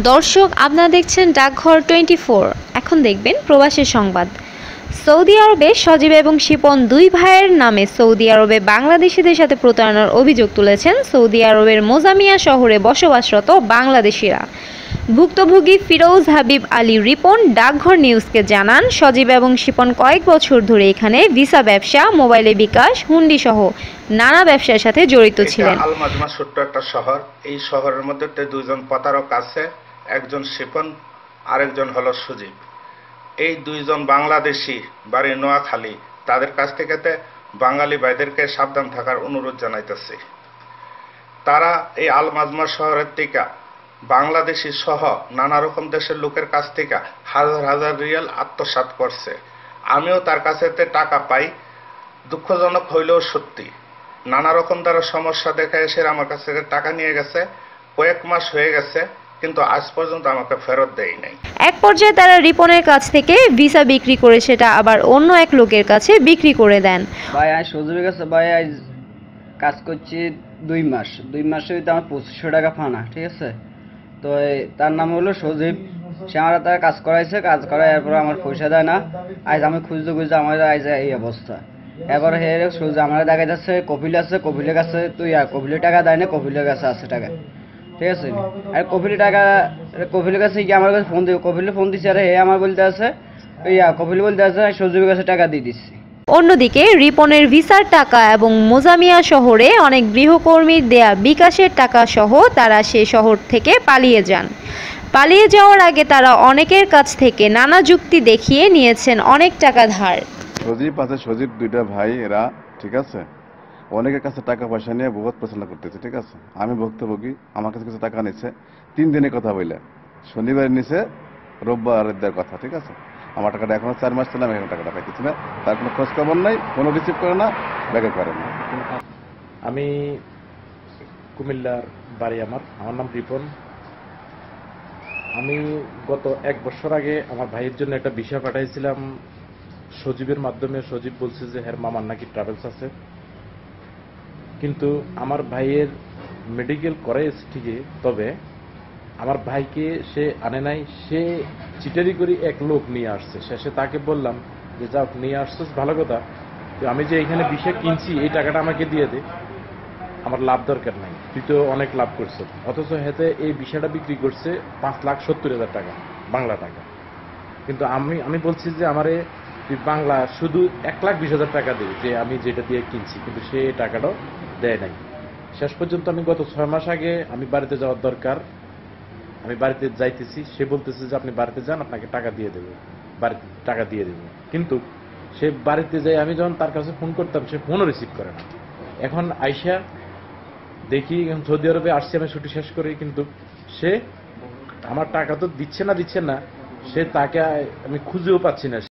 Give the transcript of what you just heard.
দর্শক, আপনারা দেখছেন ডাকঘর 24। এখন দেখবেন প্রবাসের সংবাদ। সৌদি আরবে সজীব এবং শিপন দুই ভাইয়ের নামে সৌদি আরবে বাংলাদেশিদের সাথে প্রতারণার অভিযোগ তুলেছেন সৌদি আরবের মোজামিয়া শহরে বসবাসরত বাংলাদেশিরা। ভুক্তভোগী ফিরোজ হাবিব আলী রিপন ডাকঘর নিউজকে জানান, সজীব এবং শিপন কয়েক বছর ধরে এখানে ভিসা ব্যবসা, মোবাইলে বিকাশ, হুন্ডি সহ নানা ব্যবসার সাথে জড়িত ছিলেন। আল মাজমা ছোট্ট একটা শহর। এই শহরের মধ্যে দুইজন প্রতারক আছে, একজন শিপন, আরেকজন হলো সজীব। এই দুইজন বাংলাদেশি, বাড়ি নোয়াখালী। তাদের কাছ থেকে বাঙালি ভাইদেরকে সাবধান থাকার অনুরোধ জানাইতেছি। তারা এই আল মাজমা শহরের থেকে বাংলাদেশি সহ নানা রকম দেশের লোকের কাছ থেকে হাজার হাজার রিয়াল আত্মসাৎ করছে। আমিও তার কাছে টাকা পাই। দুঃখজনক হইলেও সত্যি, নানা রকম তারা সমস্যা দেখা এসে আমার কাছ থেকে টাকা নিয়ে গেছে। কয়েক মাস হয়ে গেছে, কিন্তু আজ পর্যন্ত আমাকে ফেরত দেয় নাই। এক পর্যায়ে তারা রিপনের কাছ থেকে ভিসা বিক্রি করে সেটা আবার অন্য এক লোকের কাছে বিক্রি করে দেন। ভাই আজ সজীবের কাছে ভাই আজ কাজ করছি 2 মাস। 2 মাসে হইতে আমার 2500 টাকা ফানা, ঠিক আছে। তো তার নাম হলো সজীব। সে আমার তার কাজ করাইছে, কাজ করায় এরপর আমার পয়সা দেয় না। আজ আমি খুঁজতে খুঁজতে আমার আজ এই অবস্থা। এবার হে সজীব আমার দেখা যাচ্ছে কপিল আছে, কপিলের কাছে তুই কপিলের টাকা দেয় না, কপিলের কাছে আছে টাকা, ঠিক আছে। আর কপিলের কাছে কি আমার কাছে ফোন দিই, কপিলে ফোন দিচ্ছে, আরে হে আমার বলতে আছে কপিল বলতে আছে সজীবের কাছে টাকা দিয়ে দিচ্ছি। অন্যদিকে রিপনের ভিসার টাকা এবং মোজামিয়া শহরে অনেক গৃহকর্মীর দেয়া বিকাশের টাকা সহ তারা সে শহর থেকে পালিয়ে যান। পালিয়ে যাওয়ার আগে তারা অনেকের কাছ থেকে নানা যুক্তি দেখিয়ে নিয়েছেন অনেক টাকা ধার। সজীব আছে, সজীব দুইটা ভাই, এরা ঠিক আছে অনেকের কাছে টাকা পয়সা নিয়ে বহুত প্রচারণা করতেছে, ঠিক আছে। আমি ভুক্তভোগী, আমার কাছে কিছু টাকা নিচ্ছে 3 দিনের কথা বললে, শনিবার নিছে, রোববার দেওয়ার কথা, ঠিক আছে। আমার টাকাটা এখনো 4 মাস ছিল, আমি এখন টাকাটা পাইতেছি না। তার কোনো খোঁজ খবর নাই, কোনো রিসিভ করে না, ব্যাগে করে না। আমি কুমিল্লার বাড়ি, আমার নাম রিপন। আমি গত 1 বছর আগে আমার ভাইয়ের জন্য একটা ভিসা পাঠাইছিলাম সজীবের মাধ্যমে। সজীব বলছে যে হ্যাঁ মামার নাকি ট্রাভেলস আছে, কিন্তু আমার ভাইয়ের মেডিকেল করাইছে ঠিকই, তবে আমার ভাইকে সে আনে নাই। সে চিটারি করে এক লোক নিয়ে আসছে। শেষে তাকে বললাম যে যাও, নিয়ে আসছিস ভালো কথা, তো আমি যে এখানে ভিসা কিনছি এই টাকাটা আমাকে দিয়ে দে, আমার লাভ দরকার নাই, তুই তো অনেক লাভ করছ। অথচ হেতে এই ভিসাটা বিক্রি করছে 5,70,000 টাকা, বাংলা টাকা। কিন্তু আমি বলছি যে আমারে তুই বাংলা শুধু 1,20,000 টাকা দে, যে আমি যেটা দিয়ে কিনছি, কিন্তু সে টাকাটাও দেয় নাই। শেষ পর্যন্ত আমি গত 6 মাস আগে আমি বাড়িতে যাওয়ার দরকার, আমি বাড়িতে যাইতেছি। সে বলতেছে যে আপনি বাড়িতে যান, আপনাকে টাকা দিয়ে দেবো, বাড়িতে টাকা দিয়ে দেবো। কিন্তু সে বাড়িতে যাই, আমি যখন তার কাছে ফোন করতাম সে ফোনও রিসিভ করে না। এখন আইসা দেখি সৌদি আরবে আসছি আমি ছুটি শেষ করি, কিন্তু সে আমার টাকা তো দিচ্ছে না, সে তাকে আমি খুঁজেও পাচ্ছি না।